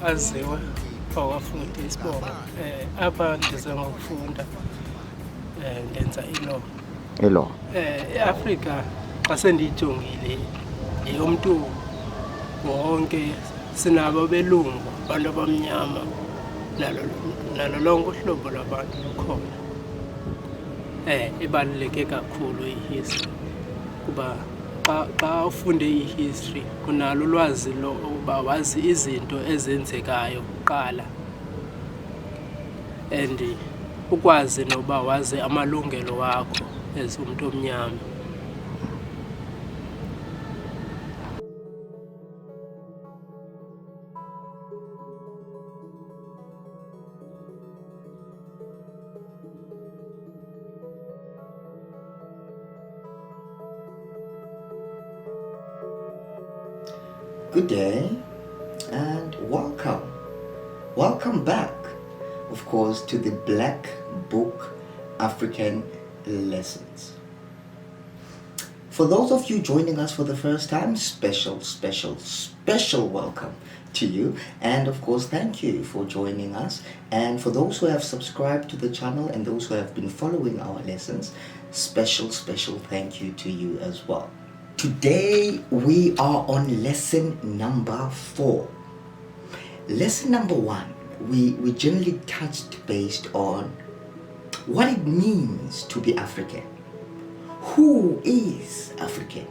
aziwa awafunda isibongo apha ndize ngokufunda ndenza ilo eAfrika xa sendiyijongile yomntu wonke sinabo belungu abantu abamnyama nalo lonke uhlobo lwabantu lukhona ibaluleke kakhulu ihistory kuba xa ufunde ihistory kunalo ulwazi lokuba wazi izinto ezenzekayo kuqala and ukwazi noba wazi amalungelo wakho as umuntu omnyama. Good day and welcome. Welcome back, of course, to the Black Book African Lessons. For those of you joining us for the first time, special welcome to you. And of course, thank you for joining us. And for those who have subscribed to the channel and those who have been following our lessons, special thank you to you as well. Today we are on lesson number 4. Lesson number 1, we generally touched based on what it means to be African. Who is African?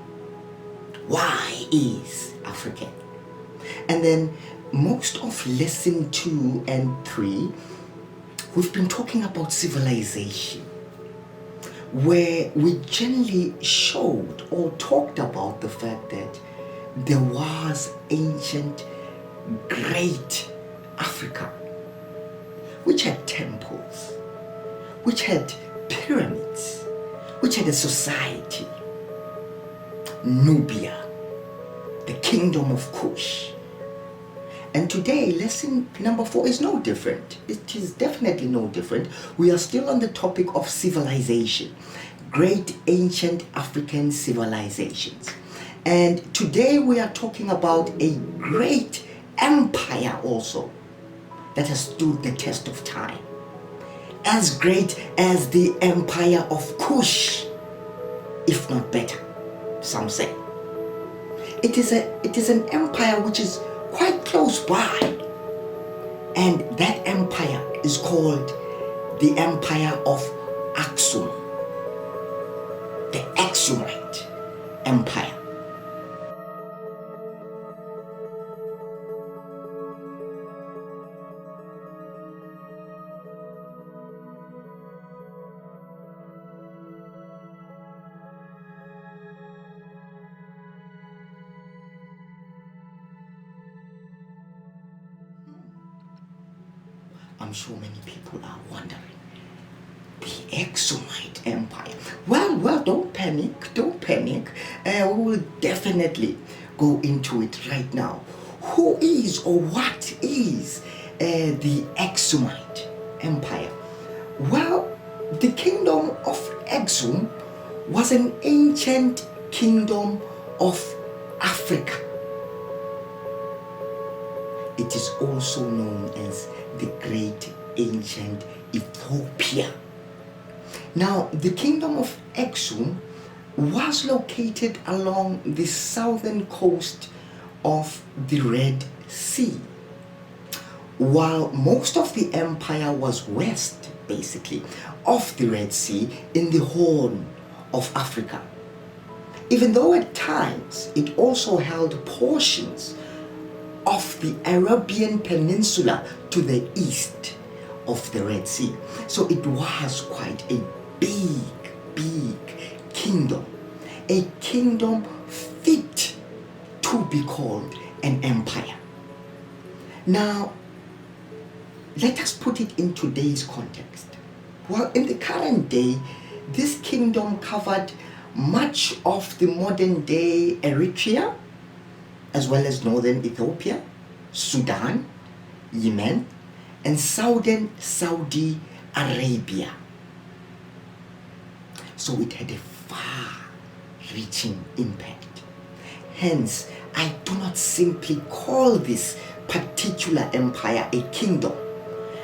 Why is African? And then most of lesson 2 and 3, we've been talking about civilization, where we generally showed or talked about the fact that there was ancient great Africa, which had temples, which had pyramids, which had a society. Nubia, the kingdom of Kush. And today, lesson number 4 is no different. It is definitely no different. We are still on the topic of civilization, great ancient African civilizations. And today we are talking about a great empire also that has stood the test of time, as great as the empire of Kush, if not better, some say. It is an empire which is quite close by, and that empire is called the Empire of Axum, the Axumite Empire. I'm sure many people are wondering, the Axumite Empire. Well, don't panic. We will definitely go into it right now. Who is or what is the Axumite Empire? Well, the kingdom of Axum was an ancient kingdom of Africa. It is also known as the great ancient Ethiopia. Now, the kingdom of Axum was located along the southern coast of the Red Sea, while most of the empire was west, basically, of the Red Sea in the Horn of Africa. Even though at times it also held portions of the Arabian Peninsula to the east of the Red Sea. So it was quite a big kingdom, a kingdom fit to be called an empire. Now, let us put it in today's context. Well, in the current day, this kingdom covered much of the modern day Eritrea, as well as northern Ethiopia, Sudan, Yemen, and southern Saudi Arabia. So it had a far-reaching impact. Hence, I do not simply call this particular empire a kingdom.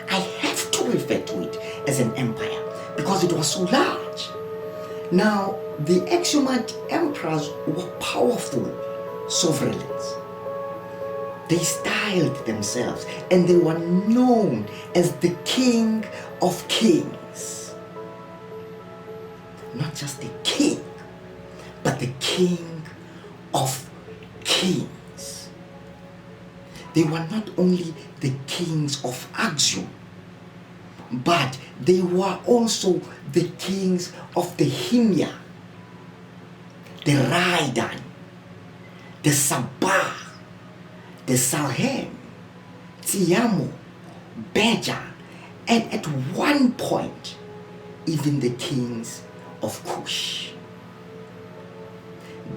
I have to refer to it as an empire because it was so large. Now, the Axumite emperors were powerful sovereigns. They styled themselves and they were known as the King of Kings. Not just the king, but the King of Kings. They were not only the kings of Axum, but they were also the kings of the Himyar, the Raidan, the Sabah, the Salhem, Tiamo, Beja, and at one point, even the kings of Kush.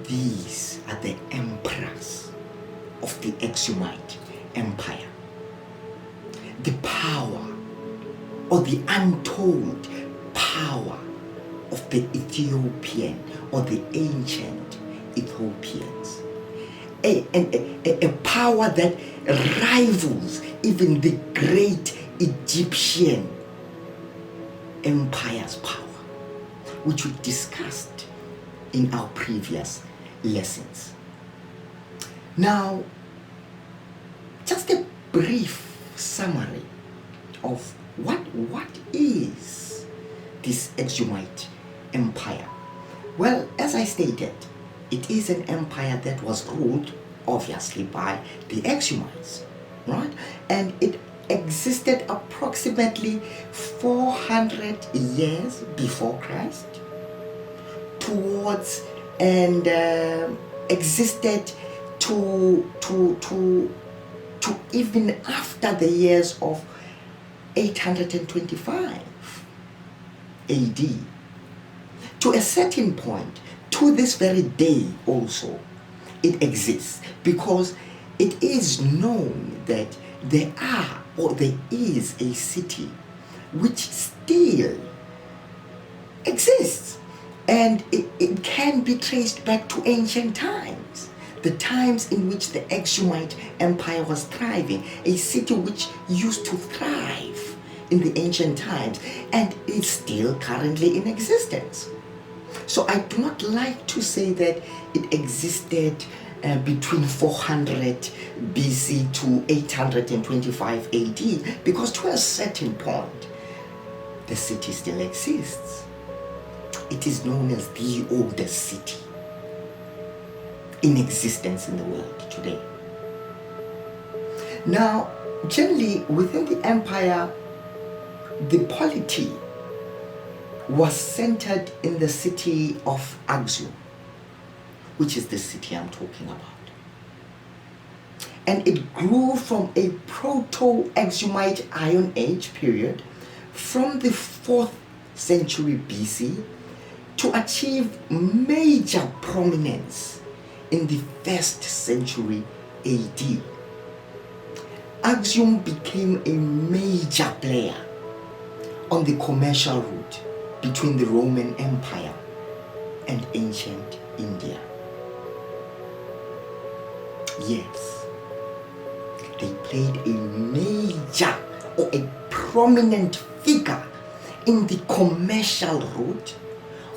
These are the emperors of the Axumite Empire. The power or the untold power of the Ethiopian or the ancient Ethiopians. A power that rivals even the great Egyptian empire's power, which we discussed in our previous lessons. Now, just a brief summary of what is this Axumite empire. Well, as I stated, it is an empire that was ruled obviously by the Axumites, right? And it existed approximately 400 years before Christ towards and existed to even after the years of 825 AD. To a certain point, to this very day also, it exists because it is known that there is a city which still exists, and it can be traced back to ancient times, the times in which the Axumite Empire was thriving, a city which used to thrive in the ancient times and is still currently in existence. So I do not like to say that it existed between 400 BC to 825 AD, because to a certain point, the city still exists. It is known as the oldest city in existence in the world today. Now, generally within the empire, the polity was centered in the city of Axum, which is the city I'm talking about. And it grew from a Proto-Axumite Iron Age period from the 4th century BC to achieve major prominence in the 1st century AD. Axum became a major player on the commercial route between the Roman Empire and ancient India. Yes, they played a major or a prominent figure in the commercial route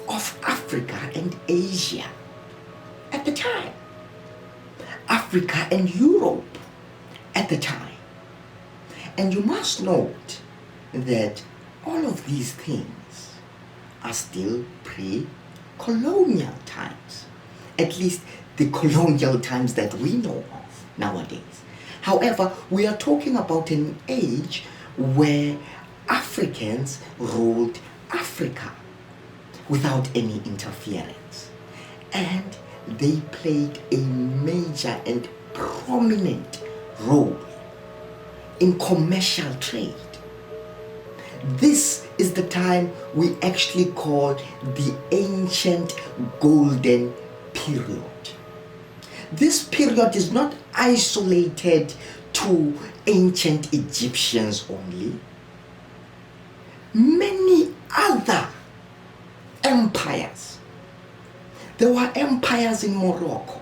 of Africa and Asia at the time, Africa and Europe at the time. And you must note that all of these things are still pre-colonial times, at least the colonial times that we know of nowadays. However, we are talking about an age where Africans ruled Africa without any interference, and they played a major and prominent role in commercial trade. This is the time we actually call the ancient golden period. This period is not isolated to ancient Egyptians only. Many other empires. There were empires in Morocco,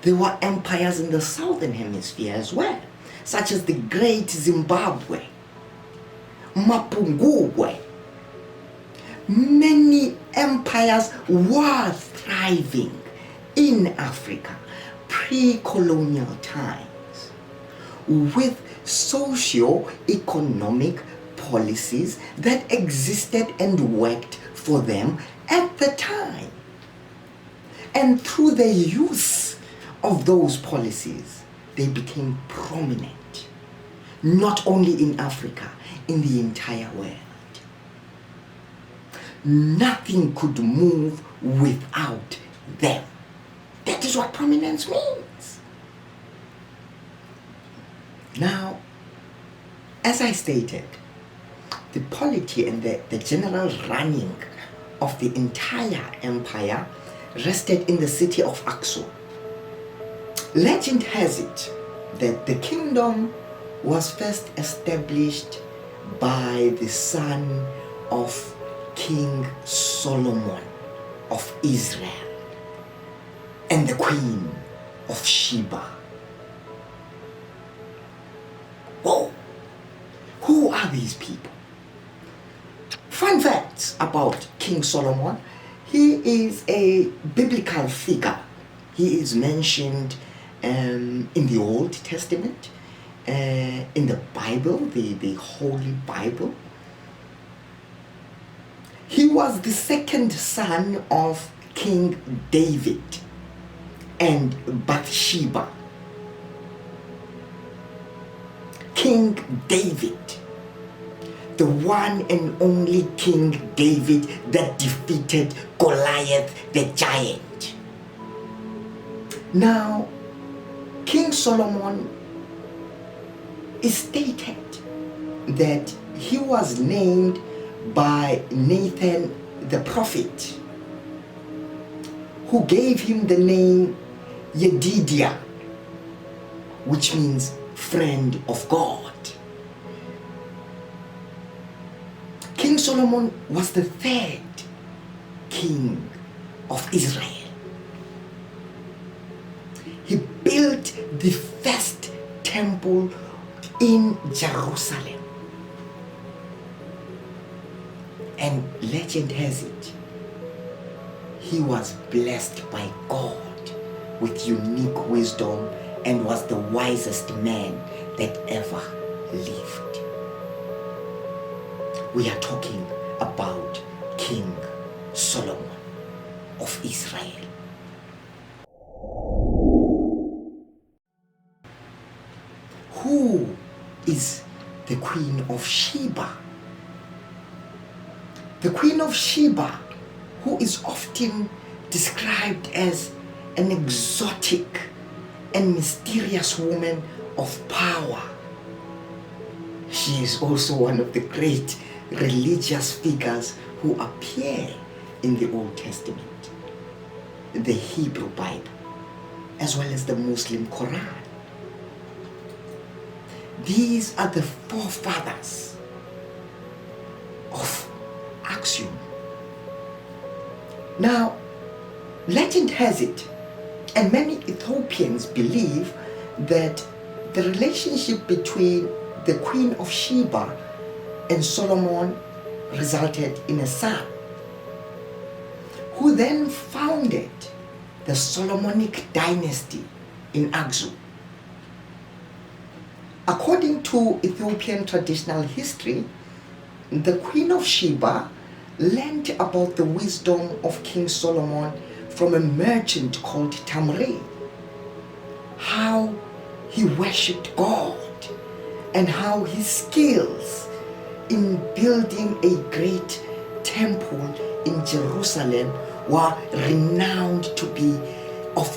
There were empires in the southern hemisphere as well, such as the Great Zimbabwe, Mapungubwe. Many empires were thriving in Africa pre-colonial times with socio-economic policies that existed and worked for them at the time. And through the use of those policies, they became prominent, not only in Africa, in the entire world. Nothing could move without them. That is what prominence means. Now, as I stated, the polity and the general running of the entire empire rested in the city of Axum. Legend has it that the kingdom was first established by the son of King Solomon of Israel and the Queen of Sheba. Whoa! Who are these people? Fun facts about King Solomon. He is a biblical figure. He is mentioned in the Old Testament, in the Bible, the Holy Bible. He was the second son of King David and Bathsheba. King David, the one and only King David that defeated Goliath the giant. Now, King Solomon is stated that he was named by Nathan the prophet, who gave him the name Yedidiah, which means friend of God. King Solomon was the third king of Israel. He built the first temple in Jerusalem. And legend has it, he was blessed by God with unique wisdom and was the wisest man that ever lived. We are talking about King Solomon of Israel. Who is the Queen of Sheba? The Queen of Sheba, who is often described as an exotic and mysterious woman of power. She is also one of the great religious figures who appear in the Old Testament, the Hebrew Bible, as well as the Muslim Quran. These are the forefathers of Axum. Now, legend has it, and many Ethiopians believe, that the relationship between the Queen of Sheba and Solomon resulted in a son, who then founded the Solomonic dynasty in Axum. According to Ethiopian traditional history, the Queen of Sheba learned about the wisdom of King Solomon from a merchant called Tamre, how he worshipped God and how his skills in building a great temple in Jerusalem were renowned to be of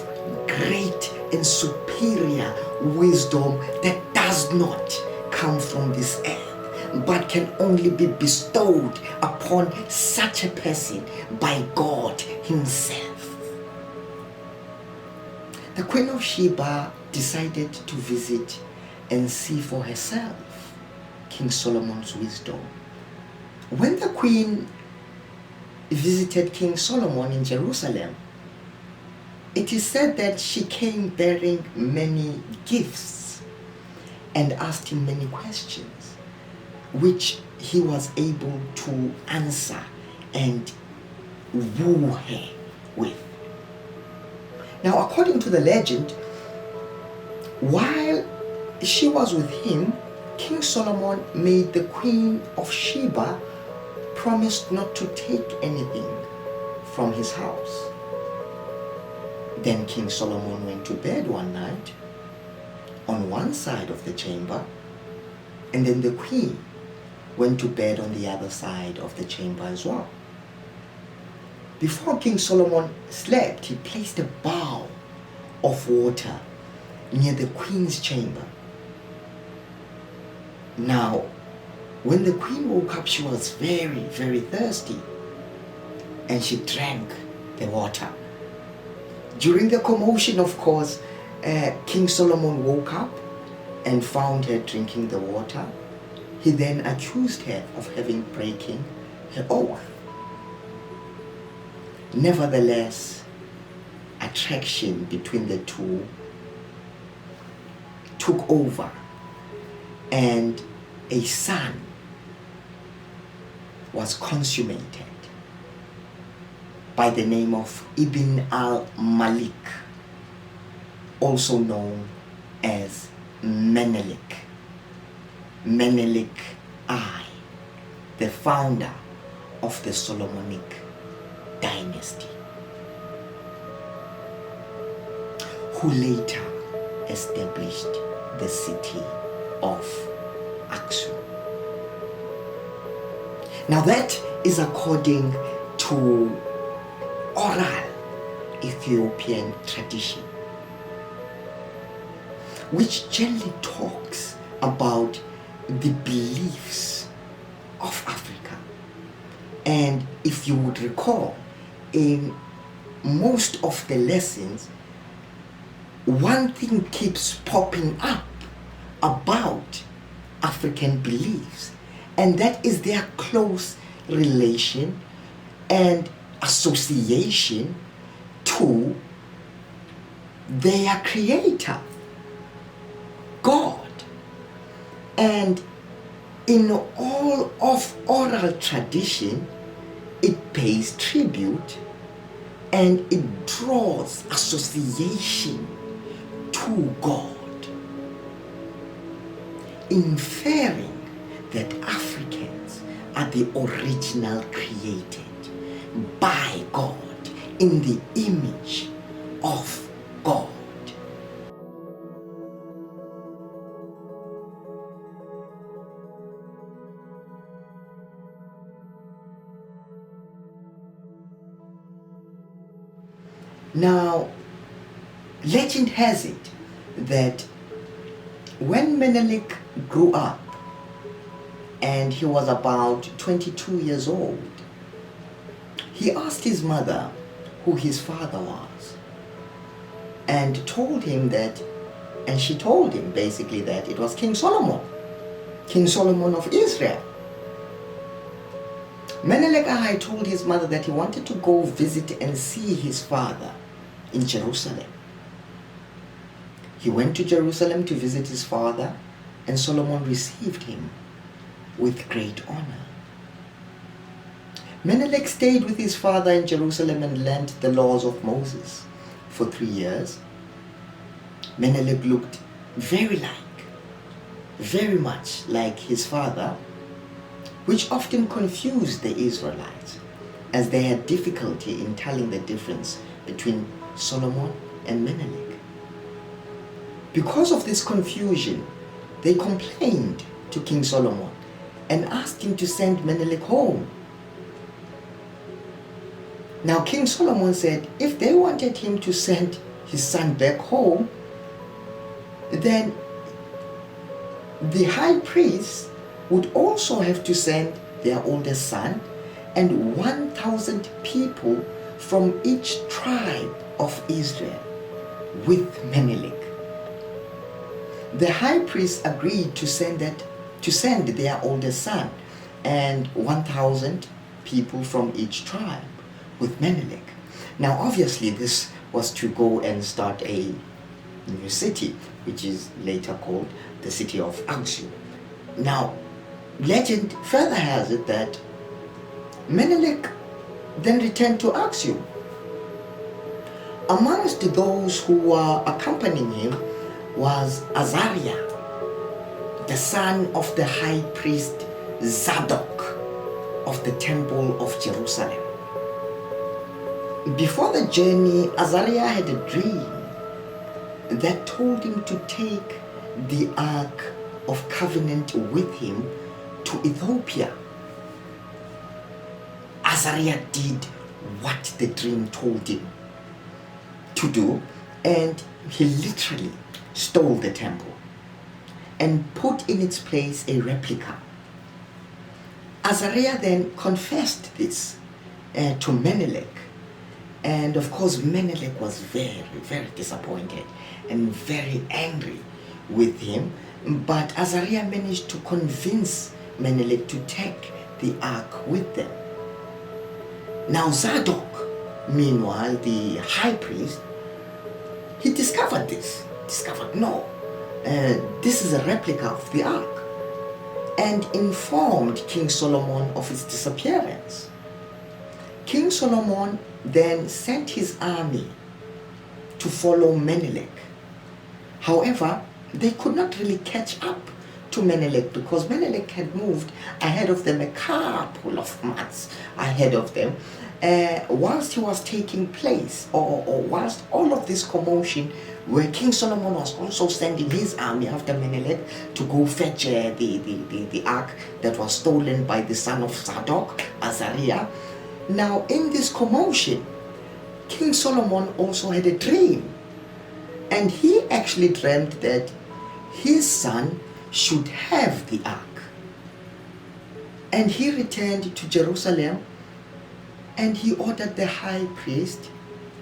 great and superior wisdom that does not come from this earth, but can only be bestowed upon such a person by God himself. The Queen of Sheba decided to visit and see for herself King Solomon's wisdom. When the queen visited King Solomon in Jerusalem, it is said that she came bearing many gifts and asked him many questions, which he was able to answer and woo her with. Now, according to the legend, while she was with him, King Solomon made the Queen of Sheba promise not to take anything from his house. Then King Solomon went to bed one night on one side of the chamber, and then the queen went to bed on the other side of the chamber as well. Before King Solomon slept, he placed a bowl of water near the queen's chamber. Now, when the queen woke up, she was very, very thirsty, and she drank the water. During the commotion, of course, King Solomon woke up and found her drinking the water. He then accused her of having breaking her oath. Nevertheless, attraction between the two took over, and a son was consummated by the name of Ibn al-Malik, also known as Menelik. Menelik I, the founder of the Solomonic dynasty, who later established the city of Axum. Now that is according to oral Ethiopian tradition, which generally talks about the beliefs of Africa. And if you would recall, in most of the lessons, one thing keeps popping up about African beliefs, and that is their close relation and association to their creator, God. And in all of oral tradition, it pays tribute and it draws association to God, inferring that Africans are the original created by God in the image of God. Now, legend has it that when Menelik grew up and he was about 22 years old, he asked his mother who his father was, and told him that, and she told him basically that it was King Solomon of Israel. Menelik I told his mother that he wanted to go visit and see his father in Jerusalem. He went to Jerusalem to visit his father, and Solomon received him with great honor. Menelik stayed with his father in Jerusalem and learned the laws of Moses for 3 years. Menelik looked very much like his father, which often confused the Israelites, as they had difficulty in telling the difference between Solomon and Menelik. Because of this confusion, they complained to King Solomon and asked him to send Menelik home. Now King Solomon said if they wanted him to send his son back home, then the high priest would also have to send their oldest son and 1,000 people from each tribe of Israel with Menelik. The high priest agreed to send their oldest son and 1,000 people from each tribe with Menelik. Now obviously this was to go and start a new city, which is later called the city of Axum. Now, legend further has it that Menelik then returned to Axum. Amongst those who were accompanying him was Azariah, the son of the high priest Zadok of the temple of Jerusalem. Before the journey, Azariah had a dream that told him to take the Ark of Covenant with him to Ethiopia. Azariah did what the dream told him to do, and he literally stole the temple and put in its place a replica. Azariah then confessed this to Menelik, and of course Menelik was very, very disappointed and very angry with him, but Azariah managed to convince Menelik to take the ark with them. Now Zadok, meanwhile, the high priest, he discovered no, this is a replica of the ark, and informed King Solomon of its disappearance. King Solomon then sent his army to follow Menelik. However, they could not really catch up to Menelik because Menelik had moved ahead of them a couple of months ahead of them, whilst he was taking place, or whilst all of this commotion, where King Solomon was also sending his army after Menelik to go fetch the ark that was stolen by the son of Zadok, Azariah. Now in this commotion, King Solomon also had a dream, and he actually dreamt that his son should have the ark. And he returned to Jerusalem, and he ordered the high priest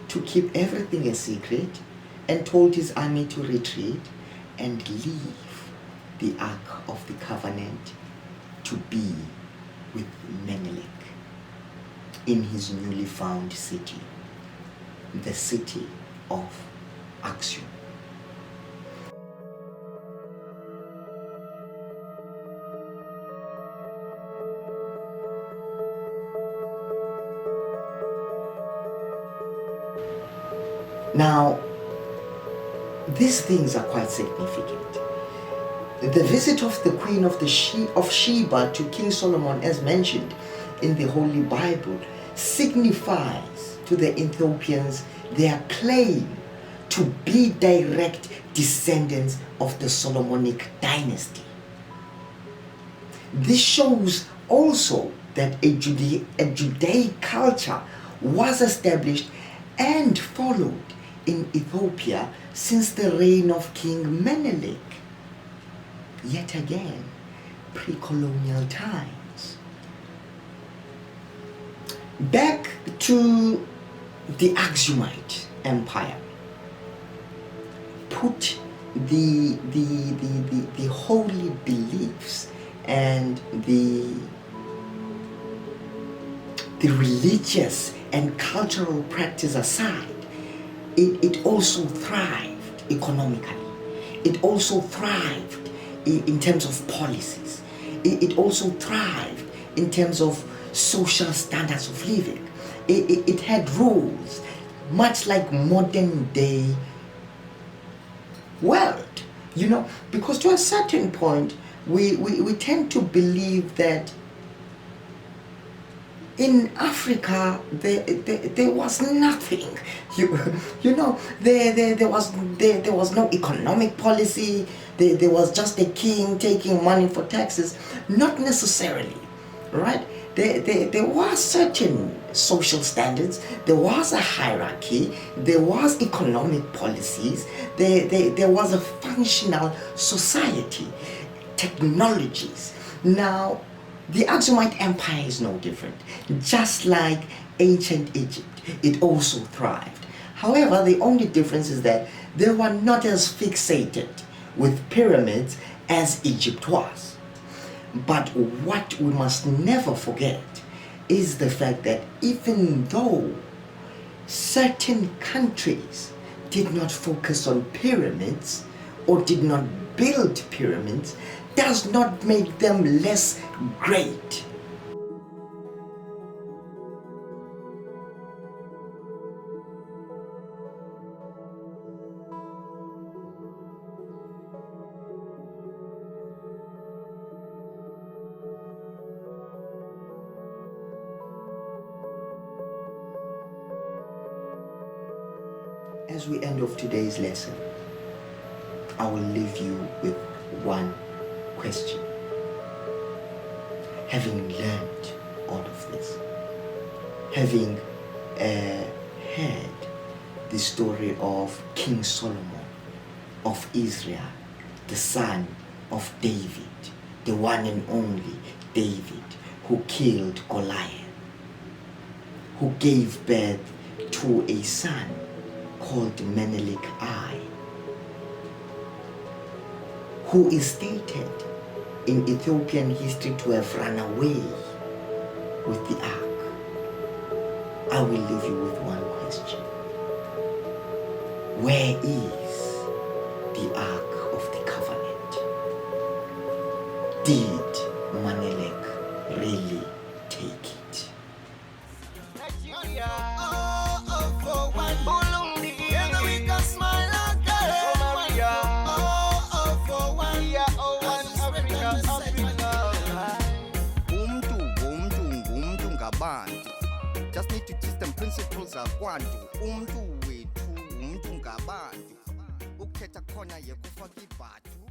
to keep everything a secret, and told his army to retreat and leave the ark of the covenant to be with Menelik in his newly found city, the city of Axum. Now, these things are quite significant. The visit of the Queen of Sheba to King Solomon, as mentioned in the Holy Bible, signifies to the Ethiopians their claim to be direct descendants of the Solomonic dynasty. This shows also that a Judaic culture was established and followed in Ethiopia since the reign of King Menelik. Yet again, pre-colonial times. Back to the Axumite Empire. Put the holy beliefs and the religious and cultural practice aside, it also thrived economically. It also thrived in terms of policies. It also thrived in terms of social standards of living. It had rules, much like modern day world, because to a certain point, we tend to believe that in Africa there was nothing. There was no economic policy. There was just a king taking money for taxes. Not necessarily, right? There were certain social standards. There was a hierarchy. There was economic policies. There was a functional society, technologies. Now, the Axumite Empire is no different. Just like ancient Egypt, it also thrived. However, the only difference is that they were not as fixated with pyramids as Egypt was. But what we must never forget is the fact that even though certain countries did not focus on pyramids or did not build pyramids does not make them less great. As we end off today's lesson, I will leave you with one question. Having learned all of this, having heard the story of King Solomon of Israel, the son of David, the one and only David, who killed Goliath, who gave birth to a son called Menelik I, who is stated in Ethiopian history to have run away with the ark. I will leave you with one question. Where is the ark of the covenant? Did Menelik really take it? Just need to teach them principles zakwantu umntu wethu umntu ngabantu ukhetha khona yekufaka ibhathu